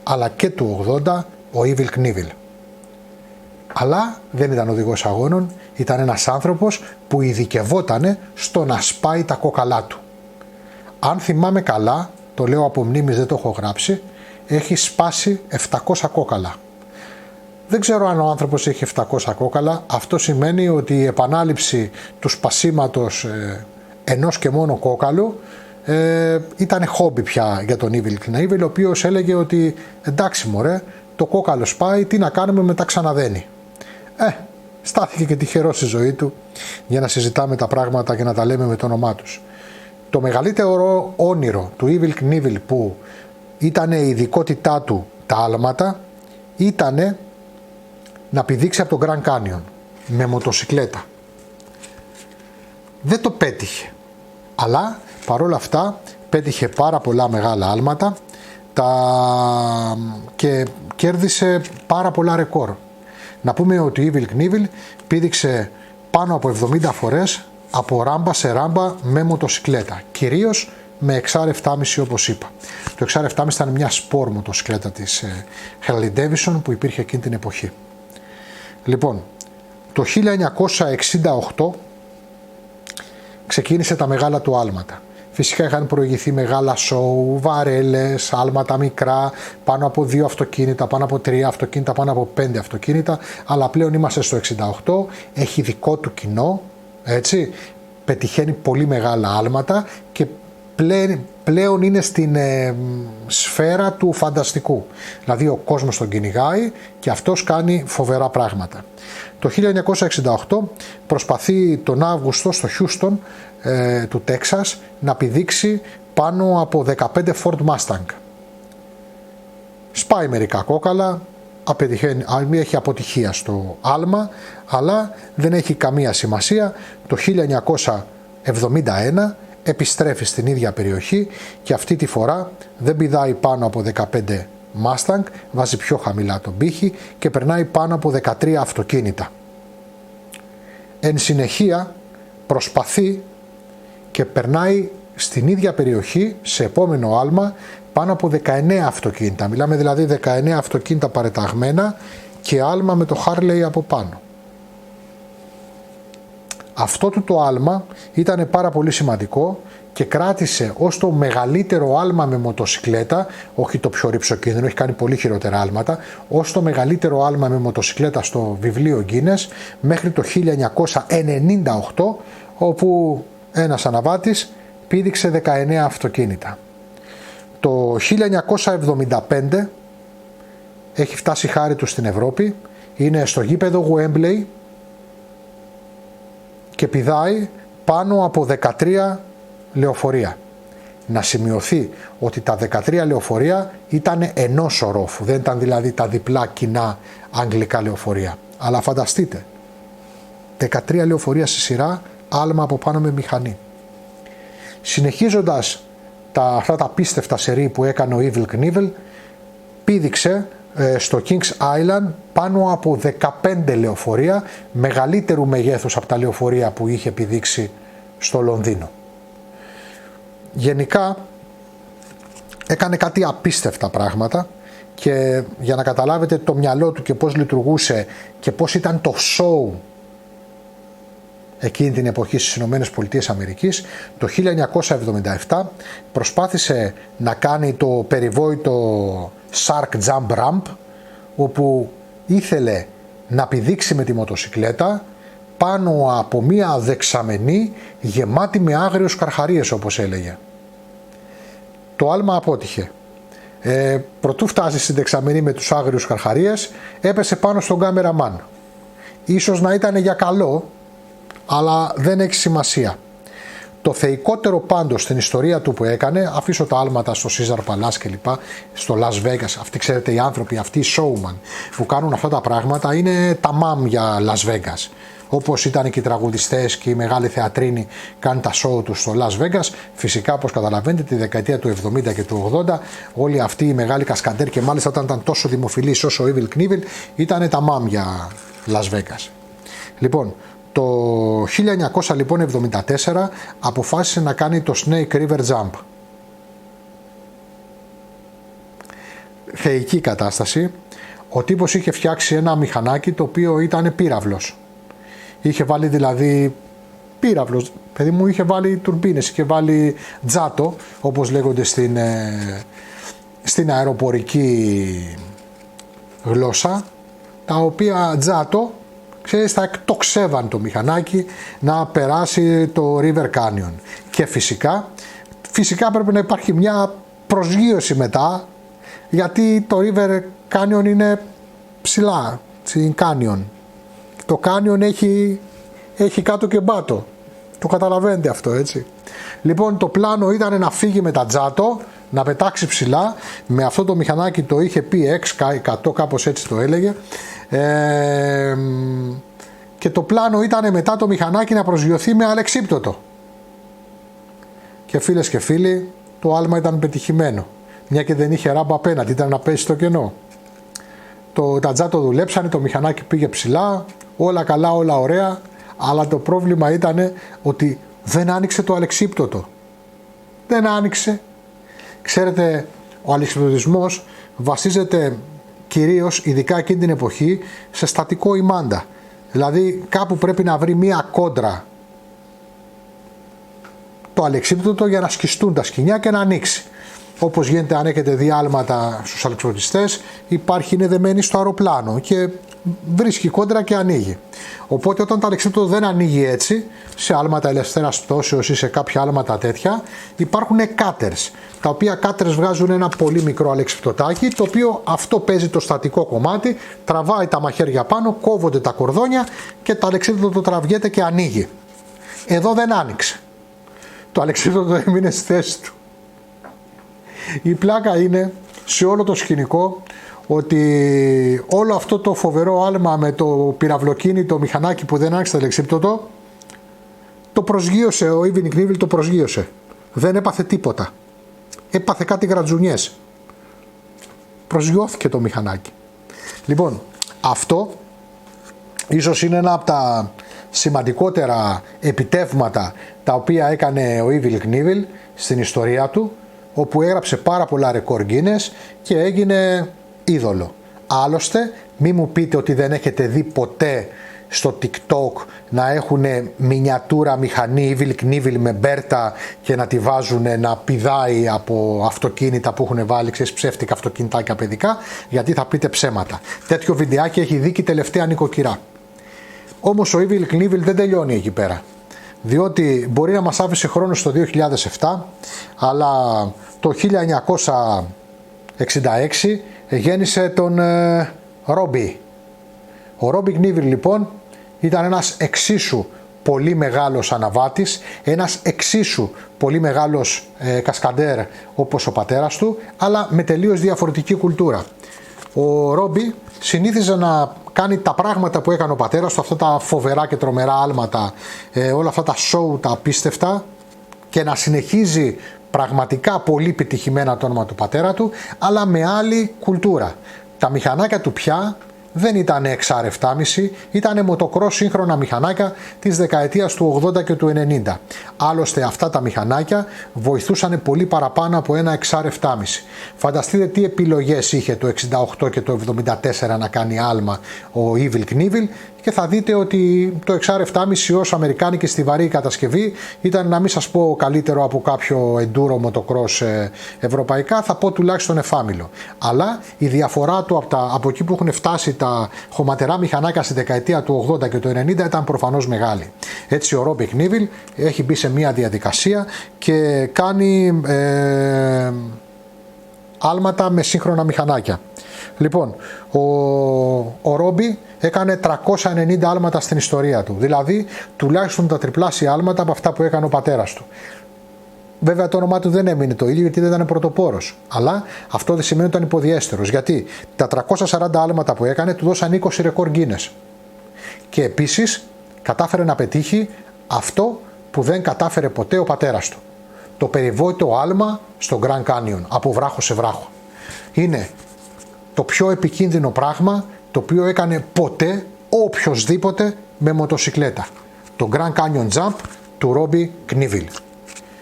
αλλά και του 80 ο Evel Knievel. Αλλά δεν ήταν οδηγός αγώνων, ήταν ένας άνθρωπος που ειδικευότανε στο να σπάει τα κόκαλά του. Αν θυμάμαι καλά, το λέω από μνήμης, δεν το έχω γράψει, έχει σπάσει 700 κόκαλα. Δεν ξέρω αν ο άνθρωπος έχει 700 κόκαλα, αυτό σημαίνει ότι η επανάληψη του σπασίματος ενός και μόνο κόκαλου ήταν χόμπι πια για τον Evel Knievel, ο οποίος έλεγε ότι εντάξει μωρέ, το κόκαλο σπάει, τι να κάνουμε, μετά ξαναδένει. Στάθηκε και τυχερός στη ζωή του για να συζητάμε τα πράγματα και να τα λέμε με το όνομά τους. Το μεγαλύτερο όνειρο του Evel Knievel, που ήταν η ειδικότητά του τα άλματα, ήταν να πηδήξει από τον Grand Canyon με μοτοσυκλέτα. Δεν το πέτυχε, αλλά παρόλα αυτά πέτυχε πάρα πολλά μεγάλα άλματα και κέρδισε πάρα πολλά ρεκόρ. Να πούμε ότι ο Evel Knievel πήδηξε πάνω από 70 φορές από ράμπα σε ράμπα με μοτοσυκλέτα, κυρίως με XR7,5 όπως είπα. Το XR7,5 ήταν μια σπορ μοτοσυκλέτα της Harley Davidson που υπήρχε εκείνη την εποχή. Λοιπόν, το 1968 ξεκίνησε τα μεγάλα του άλματα. Φυσικά είχαν προηγηθεί μεγάλα σοου, βαρέλες, άλματα μικρά, πάνω από 2 αυτοκίνητα, πάνω από 3 αυτοκίνητα, πάνω από 5 αυτοκίνητα, αλλά πλέον είμαστε στο 68, έχει δικό του κοινό, έτσι, πετυχαίνει πολύ μεγάλα άλματα και πλέον είναι στην σφαίρα του φανταστικού. Δηλαδή ο κόσμος τον κυνηγάει και αυτός κάνει φοβερά πράγματα. Το 1968 προσπαθεί τον Αύγουστο στο Χιούστον του Τέξας να πηδήξει πάνω από 15 Ford Mustang. Σπάει μερικά κόκαλα, έχει αποτυχία στο άλμα, αλλά δεν έχει καμία σημασία. Το 1971 επιστρέφει στην ίδια περιοχή και αυτή τη φορά δεν πηδάει πάνω από 15 Mustang, βάζει πιο χαμηλά τον πύχη και περνάει πάνω από 13 αυτοκίνητα. Εν συνεχεία προσπαθεί και περνάει στην ίδια περιοχή σε επόμενο άλμα πάνω από 19 αυτοκίνητα. Μιλάμε δηλαδή 19 αυτοκίνητα παρεταγμένα και άλμα με το Harley από πάνω. Αυτό το άλμα ήταν πάρα πολύ σημαντικό και κράτησε ως το μεγαλύτερο άλμα με μοτοσυκλέτα, όχι το πιο ρυψοκίνδυνο, έχει κάνει πολύ χειρότερα άλματα, ως το μεγαλύτερο άλμα με μοτοσυκλέτα στο βιβλίο Guinness μέχρι το 1998, όπου ένας αναβάτης πήδηξε 19 αυτοκίνητα. Το 1975 έχει φτάσει χάρη του στην Ευρώπη, είναι στο γήπεδο Wembley και πηδάει πάνω από 13 λεωφορεία. Να σημειωθεί ότι τα 13 λεωφορεία ήταν ενός ορόφου, δεν ήταν δηλαδή τα διπλά κοινά αγγλικά λεωφορεία. Αλλά φανταστείτε, 13 λεωφορεία σε σειρά, άλμα από πάνω με μηχανή. Συνεχίζοντας αυτά τα απίστευτα σερί που έκανε ο Evel Knievel, πήδηξε στο Kings Island πάνω από 15 λεωφορεία, μεγαλύτερου μεγέθους από τα λεωφορεία που είχε πηδήξει στο Λονδίνο. Γενικά έκανε κάτι απίστευτα πράγματα και για να καταλάβετε το μυαλό του και πώς λειτουργούσε και πώς ήταν το show εκείνη την εποχή στις ΗΠΑ, το 1977 προσπάθησε να κάνει το περιβόητο Shark Jump Ramp, όπου ήθελε να πηδήξει με τη μοτοσυκλέτα πάνω από μία δεξαμενή γεμάτη με άγριους καρχαρίες, όπως έλεγε. Το άλμα απότυχε. Προτού φτάσει στην δεξαμενή με τους άγριους καρχαρίες, έπεσε πάνω στον κάμεραμάν. Ίσως να ήταν για καλό, αλλά δεν έχει σημασία. Το θεϊκότερο πάντως στην ιστορία του που έκανε, αφήσω τα άλματα στο Caesar Palace και λοιπά, στο Las Vegas, αυτοί ξέρετε οι άνθρωποι, αυτοί οι showman που κάνουν αυτά τα πράγματα είναι τα μάμ για Las Vegas. Όπως ήταν και οι τραγουδιστές και οι μεγάλοι θεατρίνοι κάνουν τα show τους στο Las Vegas, φυσικά όπως καταλαβαίνετε τη δεκαετία του 70 και του 80 όλοι αυτοί οι μεγάλοι κασκαντέρ και μάλιστα όταν ήταν τόσο δημοφιλείς όσο ο Evel Knievel ήταν τα μάμ για Las Vegas. Λοιπόν, το 1974 αποφάσισε να κάνει το Snake River Jump. Θεϊκή κατάσταση. Ο τύπος είχε φτιάξει ένα μηχανάκι το οποίο ήταν πύραυλος. Είχε βάλει δηλαδή πύραυλος, παιδί μου, είχε βάλει τουρμπίνες, είχε βάλει τζάτο, όπως λέγονται στην αεροπορική γλώσσα, τα οποία τζάτο, ξέρεις, θα εκτοξεύαν το μηχανάκι να περάσει το River Canyon. Και φυσικά πρέπει να υπάρχει μια προσγείωση μετά, γιατί το River Canyon είναι ψηλά, στην Canyon. Το Canyon έχει κάτω και μπάτο. Το καταλαβαίνετε αυτό, έτσι. Λοιπόν, το πλάνο ήταν να φύγει με τα τζάτο, να πετάξει ψηλά. Με αυτό το μηχανάκι το είχε PX100, κάπως έτσι το έλεγε. Και το πλάνο ήταν μετά το μηχανάκι να προσγειωθεί με αλεξίπτωτο. Και φίλες και φίλοι, το άλμα ήταν πετυχημένο. Μια και δεν είχε ράμπα απέναντι, ήταν να πέσει στο κενό. Τα τζάτο δουλέψανε, το μηχανάκι πήγε ψηλά, όλα καλά, όλα ωραία, αλλά το πρόβλημα ήταν ότι δεν άνοιξε το αλεξίπτωτο. δεν άνοιξε. Ξέρετε, ο αλεξιπτωτισμός βασίζεται κυρίως, ειδικά εκείνη την εποχή, σε στατικό ημάντα. Δηλαδή κάπου πρέπει να βρει μία κόντρα το αλεξίπτωτο για να σκιστούν τα σκοινιά και να ανοίξει. Όπως γίνεται αν έχετε δει άλματα στους αλεξιπτωτιστές, είναι δεμένη στο αεροπλάνο και βρίσκει κόντρα και ανοίγει. Οπότε όταν το αλεξίπτωτο δεν ανοίγει έτσι, σε άλματα ελευθέρας πτώσεως ή σε κάποια άλματα τέτοια, υπάρχουν cutters. Τα οποία cutters βγάζουν ένα πολύ μικρό αλεξιπτωτάκι, το οποίο αυτό παίζει το στατικό κομμάτι, τραβάει τα μαχαίρια πάνω, κόβονται τα κορδόνια και το αλεξίπτωτο τραβιέται και ανοίγει. Εδώ δεν άνοιξε. Το αλεξίπτωτο έμεινε στη θέση του. Η πλάκα είναι σε όλο το σκηνικό ότι όλο αυτό το φοβερό άλμα με το πυραυλοκίνητο μηχανάκι που δεν άνοιξε το αλεξίπτωτο, το προσγείωσε ο Evel Knievel, το προσγείωσε. Δεν έπαθε τίποτα. Έπαθε κάτι γρατζουνιές. Προσγειώθηκε το μηχανάκι. Λοιπόν, αυτό ίσως είναι ένα από τα σημαντικότερα επιτεύγματα τα οποία έκανε ο Evel Knievel στην ιστορία του, όπου έγραψε πάρα πολλά ρεκόρ Guinness και έγινε είδωλο. Άλλωστε, μη μου πείτε ότι δεν έχετε δει ποτέ στο TikTok να έχουν μινιατούρα μηχανή Evel Knievel με μπέρτα και να τη βάζουν να πηδάει από αυτοκίνητα που έχουν βάλει, ξέρεις, ψεύτικα αυτοκινητάκια παιδικά, γιατί θα πείτε ψέματα. Τέτοιο βιντεάκι έχει δει και η τελευταία νοικοκυρά. Όμως ο Evel Knievel δεν τελειώνει εκεί πέρα. Διότι μπορεί να μας άφησε χρόνο στο 2007, αλλά το 1966 γέννησε τον Robbie. Ο Robbie Knievel λοιπόν ήταν ένας εξίσου πολύ μεγάλος αναβάτης, ένας εξίσου πολύ μεγάλος κασκαντέρ όπως ο πατέρας του, αλλά με τελείως διαφορετική κουλτούρα. Ο Robbie συνήθιζε να κάνει τα πράγματα που έκανε ο πατέρας του, αυτά τα φοβερά και τρομερά άλματα, όλα αυτά τα show τα απίστευτα, και να συνεχίζει πραγματικά πολύ επιτυχημένα το όνομα του πατέρα του, αλλά με άλλη κουλτούρα. Τα μηχανάκια του πια δεν ήταν XR7,5, ήταν μοτοκρός σύγχρονα μηχανάκια της δεκαετίας του 80 και του 90. Άλλωστε αυτά τα μηχανάκια βοηθούσαν πολύ παραπάνω από ένα XR7,5. Φανταστείτε τι επιλογές είχε το 68 και το 74 να κάνει άλμα ο Evel Knievel, και θα δείτε ότι το XR7,5 ως αμερικάνικη στιβαρή κατασκευή ήταν, να μην σας πω καλύτερο από κάποιο enduro motocross ευρωπαϊκά, θα πω τουλάχιστον εφάμιλο. Αλλά η διαφορά του από εκεί που έχουν φτάσει τα χωματερά μηχανάκια στη δεκαετία του 80 και του 90 ήταν προφανώς μεγάλη. Έτσι ο Robbie Knievel έχει μπει σε μια διαδικασία και κάνει άλματα με σύγχρονα μηχανάκια. Λοιπόν, ο Robbie έκανε 390 άλματα στην ιστορία του, δηλαδή τουλάχιστον τα τριπλάσια άλματα από αυτά που έκανε ο πατέρας του. Βέβαια το όνομά του δεν έμεινε το ίδιο γιατί δεν ήταν πρωτοπόρος, αλλά αυτό δεν σημαίνει ότι ήταν υποδιέστερος, γιατί τα 340 άλματα που έκανε του δώσαν 20 ρεκόρ Guinness. Και επίσης κατάφερε να πετύχει αυτό που δεν κατάφερε ποτέ ο πατέρας του. Το περιβόητο άλμα στο Grand Canyon, από βράχο σε βράχο. Είναι το πιο επικίνδυνο πράγμα το οποίο έκανε ποτέ οποιοσδήποτε με μοτοσικλέτα. Το Grand Canyon Jump του Robbie Knievel.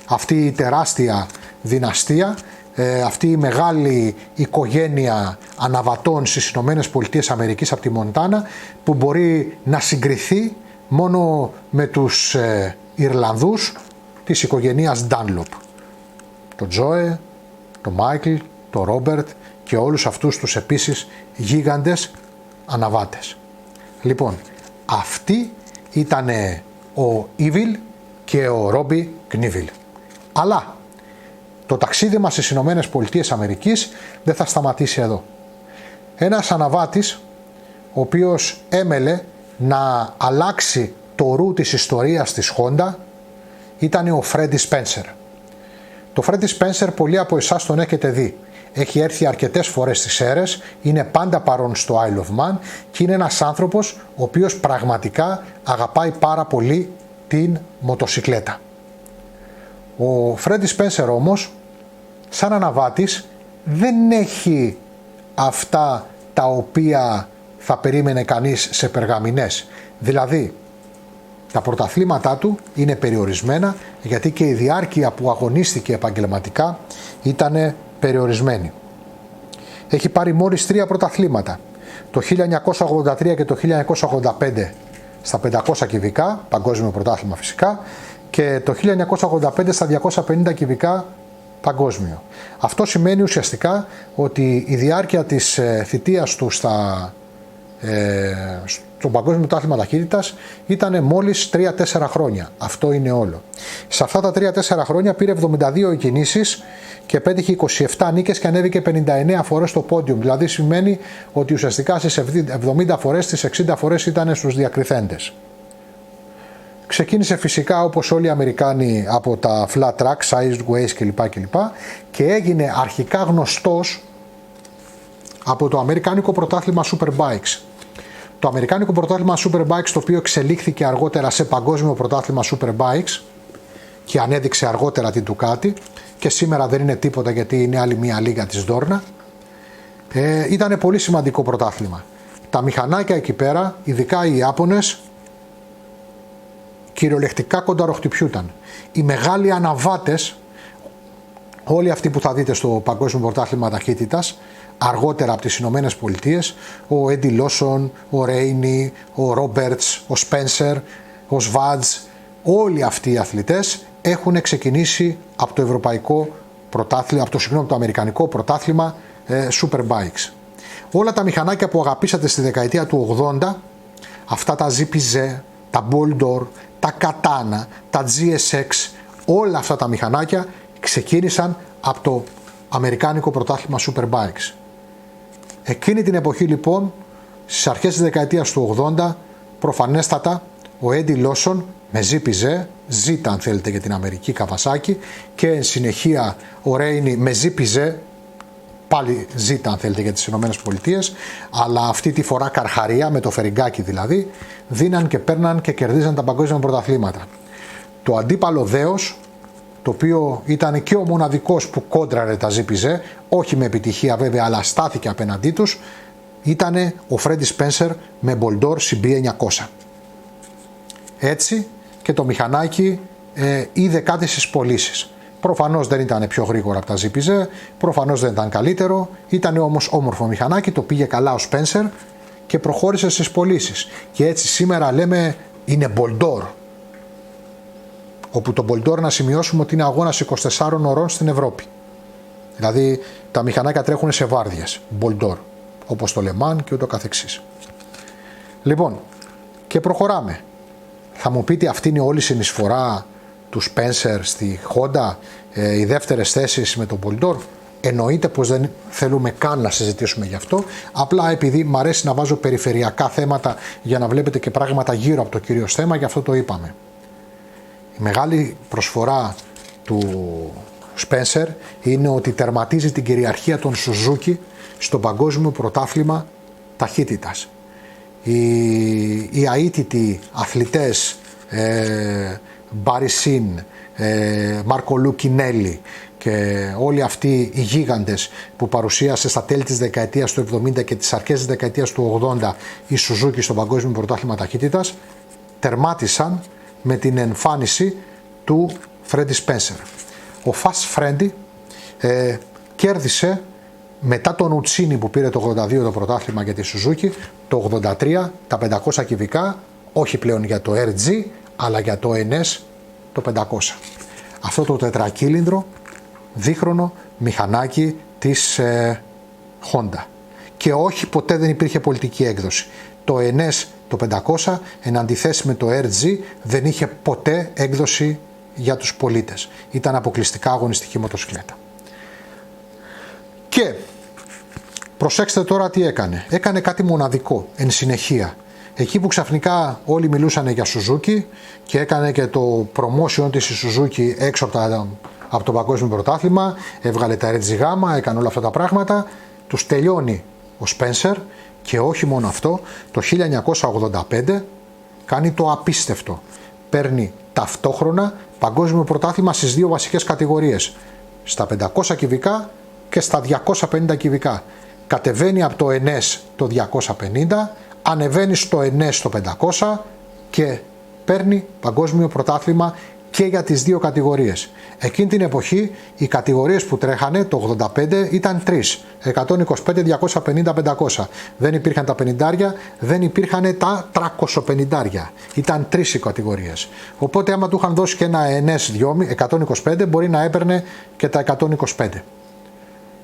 Αυτή η τεράστια δυναστεία, αυτή η μεγάλη οικογένεια αναβατών στις Ηνωμένες Πολιτείες Αμερικής από τη Μοντάνα, που μπορεί να συγκριθεί μόνο με τους Ιρλανδούς της οικογένειας Dunlop. Το Joe, το Michael, το Robert και όλους αυτούς τους επίσης γίγαντες αναβάτες. Λοιπόν, αυτοί ήταν ο Evel και ο Robbie Knievel. Αλλά το ταξίδι μας στις Ηνωμένες Πολιτείες Αμερικής δεν θα σταματήσει εδώ. Ένας αναβάτης ο οποίος έμελε να αλλάξει το ρου της ιστορίας της Honda ήταν ο Freddie Spencer. Το Freddie Spencer πολλοί από εσάς τον έχετε δει. Έχει έρθει αρκετές φορές στις αίρες, είναι πάντα παρόν στο Isle of Man και είναι ένας άνθρωπος ο οποίος πραγματικά αγαπάει πάρα πολύ την μοτοσικλέτα. Ο Freddie Spencer όμως, σαν αναβάτης, δεν έχει αυτά τα οποία θα περίμενε κανείς σε περγαμηνές. Δηλαδή, Τα πρωταθλήματά του είναι περιορισμένα, γιατί και η διάρκεια που αγωνίστηκε επαγγελματικά ήταν περιορισμένη. Έχει πάρει μόλις 3 πρωταθλήματα. Το 1983 και το 1985 στα 500 κυβικά, παγκόσμιο πρωτάθλημα φυσικά, και το 1985 στα 250 κυβικά, παγκόσμιο. Αυτό σημαίνει ουσιαστικά ότι η διάρκεια της θητείας του στο παγκόσμιο πρωτάθλημα ταχύτητας ήταν μόλις 3-4 χρόνια. Αυτό είναι όλο. Σε αυτά τα 3-4 χρόνια πήρε 72 κινήσεις και πέτυχε 27 νίκες και ανέβηκε 59 φορές στο πόντιουμ. Δηλαδή σημαίνει ότι ουσιαστικά στις 70 φορές, στις 60 φορές ήταν στους διακριθέντες. Ξεκίνησε φυσικά όπως όλοι οι Αμερικάνοι από τα flat track, sized ways κλπ. Και έγινε αρχικά γνωστός από το Αμερικάνικο πρωτάθλημα Superbikes. Το Αμερικάνικο πρωτάθλημα Superbikes, το οποίο εξελίχθηκε αργότερα σε παγκόσμιο πρωτάθλημα Superbikes και ανέδειξε αργότερα την Ducati και σήμερα δεν είναι τίποτα γιατί είναι άλλη μία λίγα της Dorna, ήταν πολύ σημαντικό πρωτάθλημα. Τα μηχανάκια εκεί πέρα, ειδικά οι Ιάπωνες, κυριολεκτικά κονταροχτυπιούταν. Οι μεγάλοι αναβάτες, όλοι αυτοί που θα δείτε στο παγκόσμιο πρωτάθλημα ταχύτητας, αργότερα από τις Ηνωμένες Πολιτείες, ο Έντι Λόσον, ο Ρέινι, ο Ρόμπερτς, ο Σπένσερ, ο Σβάτζ, όλοι αυτοί οι αθλητές έχουν ξεκινήσει από το ευρωπαϊκό πρωτάθλημα, από το αμερικανικό πρωτάθλημα Superbikes. Όλα τα μηχανάκια που αγαπήσατε στη δεκαετία του 80, αυτά τα ZPZ, τα Boldor, τα Katana, τα GSX, όλα αυτά τα μηχανάκια ξεκίνησαν από το αμερικάνικο πρωτάθλημα Superbikes. Εκείνη την εποχή λοιπόν, στις αρχές της δεκαετίας του 80, προφανέστατα ο Έντι Λόσον με ZPZ, Z αν θέλετε για την Αμερική, Kawasaki, και εν συνεχεία ο Ρέινι με ZPZ, πάλι Z αν θέλετε για τις Ηνωμένες Πολιτείες, αλλά αυτή τη φορά καρχαρία, με το φεριγκάκι δηλαδή, δίναν και παίρναν και κερδίζαν τα παγκόσμια πρωταθλήματα. Το αντίπαλο δέος, το οποίο ήταν και ο μοναδικός που κόντραρε τα ZPZ, όχι με επιτυχία βέβαια, αλλά στάθηκε απέναντί τους, ήταν ο Φρέντι Σπένσερ με Boldor CB900. Έτσι και το μηχανάκι είδε κάτι στις πωλήσεις. Προφανώς δεν ήταν πιο γρήγορα από τα ZPZ, προφανώς δεν ήταν καλύτερο, ήταν όμως όμορφο μηχανάκι, το πήγε καλά ο Σπένσερ και προχώρησε στις πωλήσεις. Και έτσι σήμερα λέμε είναι Boldor. Όπου το Boldor, να σημειώσουμε ότι είναι αγώνας 24 ωρών στην Ευρώπη. Δηλαδή τα μηχανάκια τρέχουν σε βάρδιες, Boldor, όπως το Le Mans και ούτω καθεξής. Λοιπόν, και προχωράμε. Θα μου πείτε, αυτή είναι όλη η συνεισφορά του Spencer στη Honda, οι δεύτερες θέσεις με τον Boldor? Εννοείται πως δεν θέλουμε καν να συζητήσουμε γι' αυτό, απλά επειδή μου αρέσει να βάζω περιφερειακά θέματα για να βλέπετε και πράγματα γύρω από το κυρίως θέμα, γι' αυτό το είπαμε. Η μεγάλη προσφορά του Spencer είναι ότι τερματίζει την κυριαρχία των Suzuki στο παγκόσμιο πρωτάθλημα ταχύτητας. Οι αίτητοι αθλητές Μπάρι Σιν, Μάρκο Λουκινέλη και όλοι αυτοί οι γίγαντες που παρουσίασε στα τέλη της δεκαετίας του 70 και τις αρχές της δεκαετίας του 80 η Suzuki στο παγκόσμιο πρωτάθλημα ταχύτητας, τερμάτισαν με την εμφάνιση του Φρέντι Σπένσερ. Ο Fast Freddy κέρδισε μετά τον Ουτσίνι που πήρε το 82 το πρωτάθλημα για τη Suzuki, το 83 τα 500 κυβικά, όχι πλέον για το RG αλλά για το NS το 500. Αυτό το τετρακύλινδρο δίχρονο μηχανάκι της Honda. Και όχι, ποτέ δεν υπήρχε πολιτική έκδοση. Το NS το 500 εν αντιθέσει με το RG δεν είχε ποτέ έκδοση για τους πολίτες. Ήταν αποκλειστικά αγωνιστική μοτοσυκλέτα. Και προσέξτε τώρα τι έκανε. Έκανε κάτι μοναδικό εν συνεχεία. Εκεί που ξαφνικά όλοι μιλούσαν για Suzuki και έκανε και το promotion της η Suzuki έξω από το παγκόσμιο πρωτάθλημα, έβγαλε τα RG, έκανε όλα αυτά τα πράγματα, τους τελειώνει ο Spencer και όχι μόνο αυτό, το 1985 κάνει το απίστευτο. Παίρνει ταυτόχρονα παγκόσμιο πρωτάθλημα στις δύο βασικές κατηγορίες, στα 500 κυβικά και στα 250 κυβικά. Κατεβαίνει από το NS το 250, ανεβαίνει στο NS το 500 και παίρνει παγκόσμιο πρωτάθλημα και για τις δύο κατηγορίες. Εκείνη την εποχή οι κατηγορίες που τρέχανε το 85 ήταν τρεις, 125, 250, 500. Δεν υπήρχαν τα 50, δεν υπήρχαν τα 350. Ήταν τρεις οι κατηγορίες. Οπότε άμα του είχαν δώσει και ένα NS 125 μπορεί να έπαιρνε και τα 125.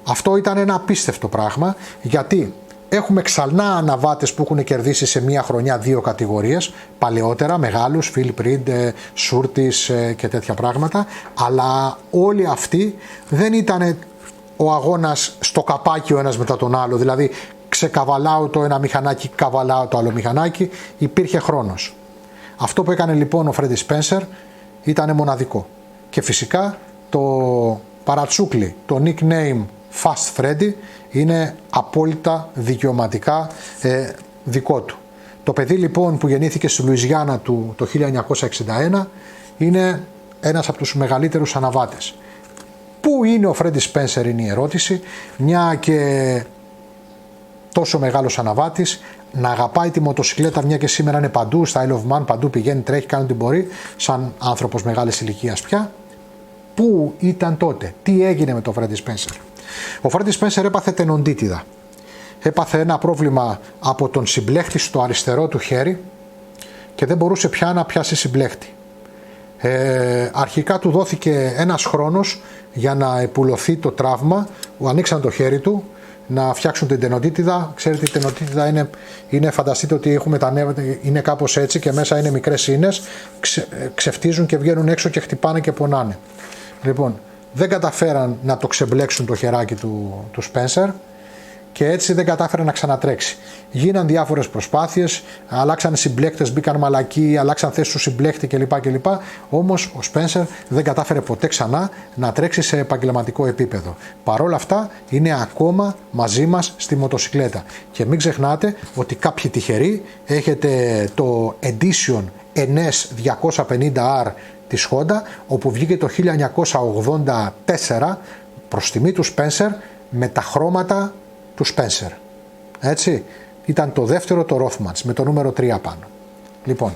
Αυτό ήταν ένα απίστευτο πράγμα, γιατί έχουμε ξανά αναβάτες που έχουν κερδίσει σε μία χρονιά δύο κατηγορίες, παλαιότερα, μεγάλους, Φίλιπ Ριντ, Σούρτις και τέτοια πράγματα, αλλά όλοι αυτοί δεν ήταν ο αγώνας στο καπάκι ο ένας μετά τον άλλο, δηλαδή ξεκαβαλάω το ένα μηχανάκι, καβαλάω το άλλο μηχανάκι, υπήρχε χρόνος. Αυτό που έκανε λοιπόν ο Φρέντι Σπένσερ ήταν μοναδικό. Και φυσικά το παρατσούκλι, το nickname Fast Freddy είναι απόλυτα δικαιωματικά δικό του. Το παιδί λοιπόν που γεννήθηκε στη Λουιζιάννα του το 1961 είναι ένας από τους μεγαλύτερους αναβάτες. Πού είναι ο Φρέντι Σπένσερ είναι η ερώτηση, μια και τόσο μεγάλος αναβάτης, να αγαπάει τη μοτοσυκλέτα, μια και σήμερα είναι παντού, στα Isle of Man, παντού πηγαίνει, τρέχει, κάνει ό,τι μπορεί, σαν άνθρωπος μεγάλης ηλικίας πια. Πού ήταν τότε, τι έγινε με τον Φρέντι Σπένσερ? Ο Φρέντι Σπένσερ έπαθε τενοντίτιδα. Έπαθε ένα πρόβλημα από τον συμπλέχτη στο αριστερό του χέρι και δεν μπορούσε πια να πιάσει συμπλέχτη. Αρχικά του δόθηκε ένας χρόνος για να επουλωθεί το τραύμα, ανοίξαν το χέρι του, να φτιάξουν την τενοντίτιδα. Ξέρετε, η τενοντίτιδα είναι, φανταστείτε ότι έχουμε τα νεύρα, είναι κάπως έτσι και μέσα είναι μικρές ίνες, ξεφτίζουν και βγαίνουν έξω και χτυπάνε και πονάνε. Λοιπόν, δεν καταφέραν να το ξεμπλέξουν το χεράκι του Σπένσερ και έτσι δεν κατάφερε να ξανατρέξει. Γίναν διάφορες προσπάθειες, αλλάξαν συμπλέκτες, μπήκαν μαλακοί, αλλάξαν θέση του συμπλέκτη κλπ. Όμως ο Σπένσερ δεν κατάφερε ποτέ ξανά να τρέξει σε επαγγελματικό επίπεδο. Παρόλα αυτά είναι ακόμα μαζί μας στη μοτοσυκλέτα. Και μην ξεχνάτε ότι κάποιοι τυχεροί έχετε το Edition NS 250R της Honda, όπου βγήκε το 1984 προς τιμή του Spencer με τα χρώματα του Spencer. Έτσι, ήταν το δεύτερο το Rothmans με το νούμερο 3 πάνω. Λοιπόν,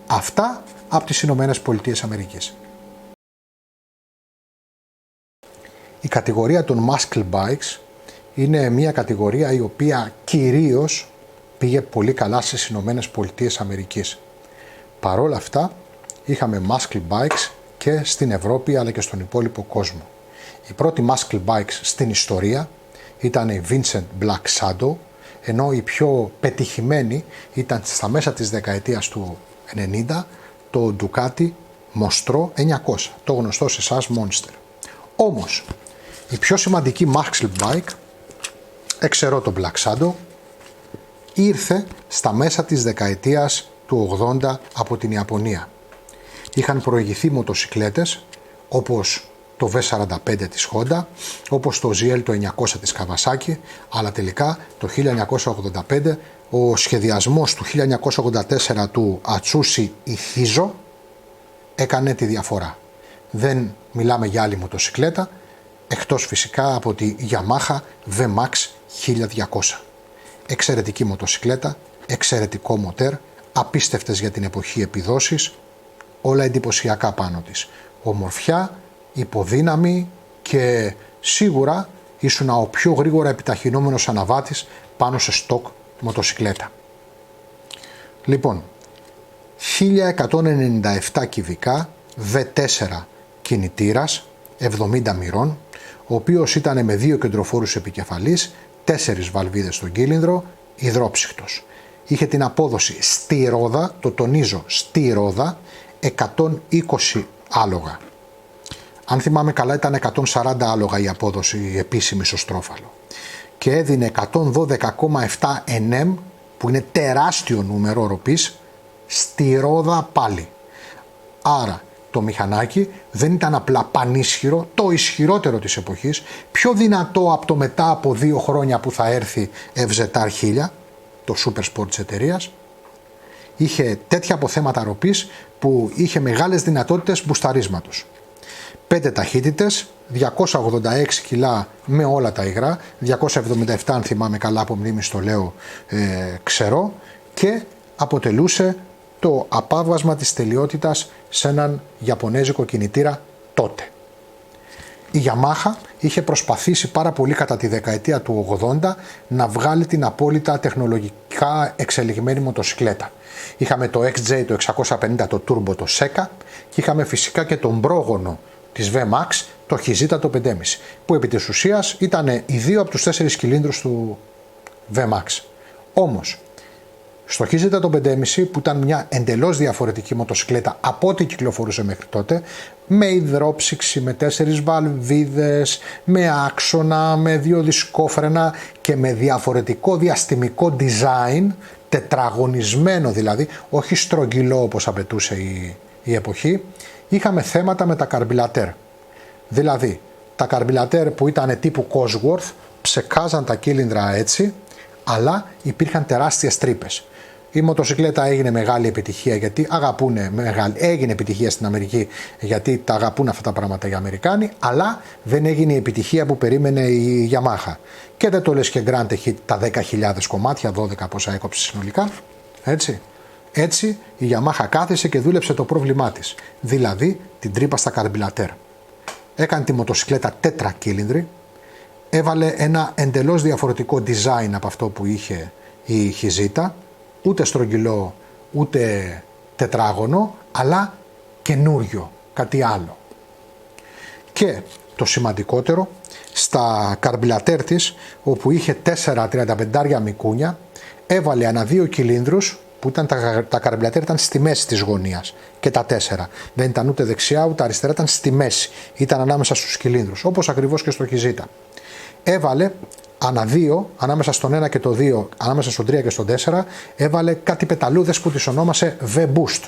αυτά από τις Ηνωμένες Πολιτείες Αμερικής. Η κατηγορία των muscle bikes είναι μια κατηγορία η οποία κυρίως πήγε πολύ καλά στις Ηνωμένες Πολιτείες Αμερικής. Παρόλα αυτά, είχαμε muscle bikes και στην Ευρώπη αλλά και στον υπόλοιπο κόσμο. Η πρώτη muscle bikes στην ιστορία ήταν η Vincent Black Shadow, ενώ η πιο πετυχημένη ήταν στα μέσα της δεκαετίας του 90 το Ducati Monstro 900, το γνωστό σε εσάς Monster. Όμως, η πιο σημαντική muscle bike, εξαιρώ το Black Shadow, ήρθε στα μέσα της δεκαετίας του 80 από την Ιαπωνία. Είχαν προηγηθεί μοτοσυκλέτες όπως το V45 της Honda, όπως το ZL το 900 της Kawasaki, αλλά τελικά το 1985 ο σχεδιασμός του 1984 του Atsushi Isuzu έκανε τη διαφορά. Δεν μιλάμε για άλλη μοτοσυκλέτα, εκτός φυσικά από τη Yamaha VMAX 1200. Εξαιρετική μοτοσυκλέτα, εξαιρετικό μοτέρ, απίστευτες για την εποχή επιδόσεις, όλα εντυπωσιακά πάνω της. Ομορφιά, υποδύναμη και σίγουρα ήσουν ο πιο γρήγορα επιταχυνόμενος αναβάτης πάνω σε στοκ μοτοσυκλέτα. Λοιπόν, 1197 κυβικά, V4 κινητήρας, 70 μοιρών, ο οποίος ήταν με 2 κεντροφόρους επικεφαλής, 4 βαλβίδες στον κύλινδρο, υδρόψυχτος. Είχε την απόδοση στη ρόδα, το τονίζω στη ρόδα, 120 άλογα. Αν θυμάμαι καλά ήταν 140 άλογα η απόδοση η επίσημη στο στρόφαλο. Και έδινε 112,7 Nm, που είναι τεράστιο νούμερο ροπής, στη ρόδα πάλι. Άρα το μηχανάκι δεν ήταν απλά πανίσχυρο, το ισχυρότερο της εποχής, πιο δυνατό από το μετά από 2 χρόνια που θα έρθει FZR 1000, το super sport της εταιρείας. Είχε τέτοια αποθέματα ροπής που είχε μεγάλες δυνατότητες μπουσταρίσματος. 5 ταχύτητες, 286 κιλά με όλα τα υγρά, 277 αν θυμάμαι καλά από μνήμη στο λέω ξέρω, και αποτελούσε το απάβγασμα της τελειότητας σε έναν Ιαπωνέζικο κινητήρα τότε. Η Yamaha είχε προσπαθήσει πάρα πολύ κατά τη δεκαετία του 80 να βγάλει την απόλυτα τεχνολογικά εξελιγμένη μοτοσικλέτα. Είχαμε το XJ το 650 το Turbo το Seka και είχαμε φυσικά και τον πρόγονο της VMAX το Hizita το 5,5 που επί της ουσίας ήταν οι δύο από τους 4 κυλίνδρους του VMAX. Όμως στο Hizita το 5,5 που ήταν μια εντελώς διαφορετική μοτοσικλέτα από ό,τι κυκλοφορούσε μέχρι τότε, με υδρόψυξη, με 4 βαλβίδες, με άξονα, με 2 δισκόφρενα και με διαφορετικό διαστημικό design, τετραγωνισμένο δηλαδή, όχι στρογγυλό όπως απαιτούσε η εποχή, είχαμε θέματα με τα καρμπιλατέρ. Δηλαδή, τα καρμπιλατέρ που ήταν τύπου Cosworth ψεκάζαν τα κύλινδρα έτσι, αλλά υπήρχαν τεράστιες τρύπες. Η μοτοσικλέτα έγινε μεγάλη επιτυχία γιατί έγινε επιτυχία στην Αμερική γιατί τα αγαπούν αυτά τα πράγματα οι Αμερικάνοι, αλλά δεν έγινε η επιτυχία που περίμενε η Yamaha. Και δεν το λες και Grand έχει τα 10.000 κομμάτια, 12 πόσα έκοψε συνολικά, έτσι. Έτσι η Yamaha κάθισε και δούλεψε το πρόβλημά της, δηλαδή την τρύπα στα καρμπιλατέρ. Έκανε τη μοτοσικλέτα τέτρακύλινδρη, έβαλε ένα εντελώς διαφορετικό design από αυτό που είχε η Hizita, ούτε στρογγυλό, ούτε τετράγωνο, αλλά καινούριο, κάτι άλλο. Και το σημαντικότερο, στα καρμπιλατέρ της, όπου είχε 4 35 μικούνια, έβαλε ανά 2 κυλίνδρους, που ήταν τα καρμπιλατέρ ήταν στη μέση της γωνίας και τα 4. Δεν ήταν ούτε δεξιά ούτε αριστερά, ήταν στη μέση. Ήταν ανάμεσα στους κυλίνδρους, όπως ακριβώς και στο Hizita. Έβαλε ανά 2, ανάμεσα στον 1 και το 2, ανάμεσα στον 3 και στον 4, έβαλε κάτι πεταλούδες που τις ονόμασε V-Boost.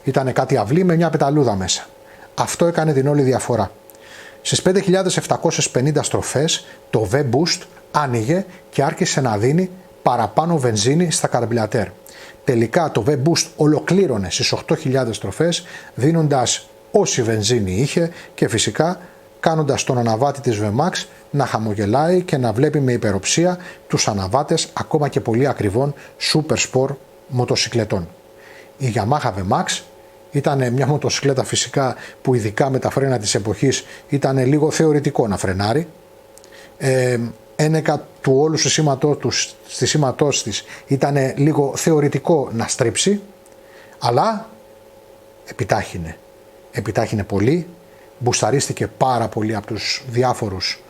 Ήτανε κάτι αυλή με μια πεταλούδα μέσα. Αυτό έκανε την όλη διαφορά. Στις 5.750 στροφές το V-Boost άνοιγε και άρχισε να δίνει παραπάνω βενζίνη στα καρμπιλατέρ. Τελικά το V-Boost ολοκλήρωνε στις 8.000 στροφές δίνοντας όση βενζίνη είχε και φυσικά κάνοντας τον αναβάτη της VMAX να χαμογελάει και να βλέπει με υπεροψία τους αναβάτες ακόμα και πολύ ακριβών super sport μοτοσικλετών. Η Yamaha VMAX ήταν μια μοτοσικλέτα φυσικά που ειδικά με τα φρένα της εποχής ήταν λίγο θεωρητικό να φρενάρει. Ένεκα του όλου στη σήματός της ήταν λίγο θεωρητικό να στρίψει, αλλά επιτάχυνε πολύ, μπουσταρίστηκε πάρα πολύ από τους διάφορους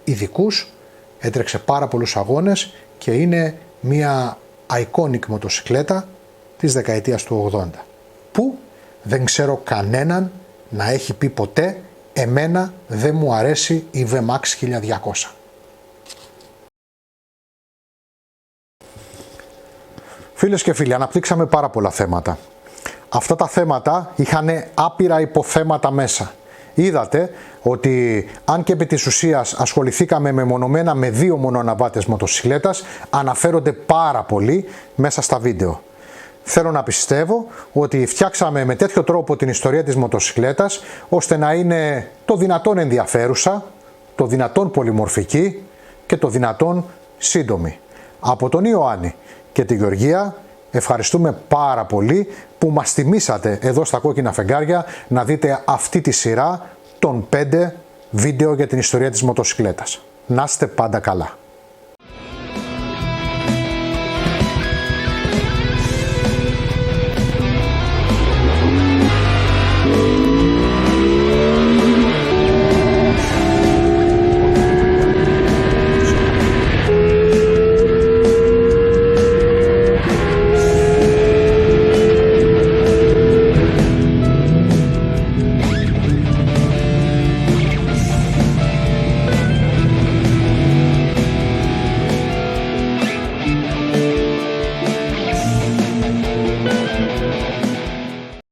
ειδικούς, έτρεξε πάρα πολλούς αγώνες και είναι μια iconic μοτοσικλέτα της δεκαετίας του 80 που δεν ξέρω κανέναν να έχει πει ποτέ εμένα δεν μου αρέσει η VMAX 1200. Φίλες και φίλοι, αναπτύξαμε πάρα πολλά θέματα. Αυτά τα θέματα είχαν άπειρα υποθέματα μέσα. Είδατε ότι αν και επί της ουσίας ασχοληθήκαμε μεμονωμένα με 2 μόνο αναβάτες μοτοσικλέτας, αναφέρονται πάρα πολύ μέσα στα βίντεο. Θέλω να πιστεύω ότι φτιάξαμε με τέτοιο τρόπο την ιστορία της μοτοσικλέτας, ώστε να είναι το δυνατόν ενδιαφέρουσα, το δυνατόν πολυμορφική και το δυνατόν σύντομη. Από τον Ιωάννη και τη Γεωργία ευχαριστούμε πάρα πολύ που μας τιμήσατε εδώ στα Κόκκινα Φεγγάρια να δείτε αυτή τη σειρά των 5 βίντεο για την ιστορία της μοτοσικλέτας. Να είστε πάντα καλά.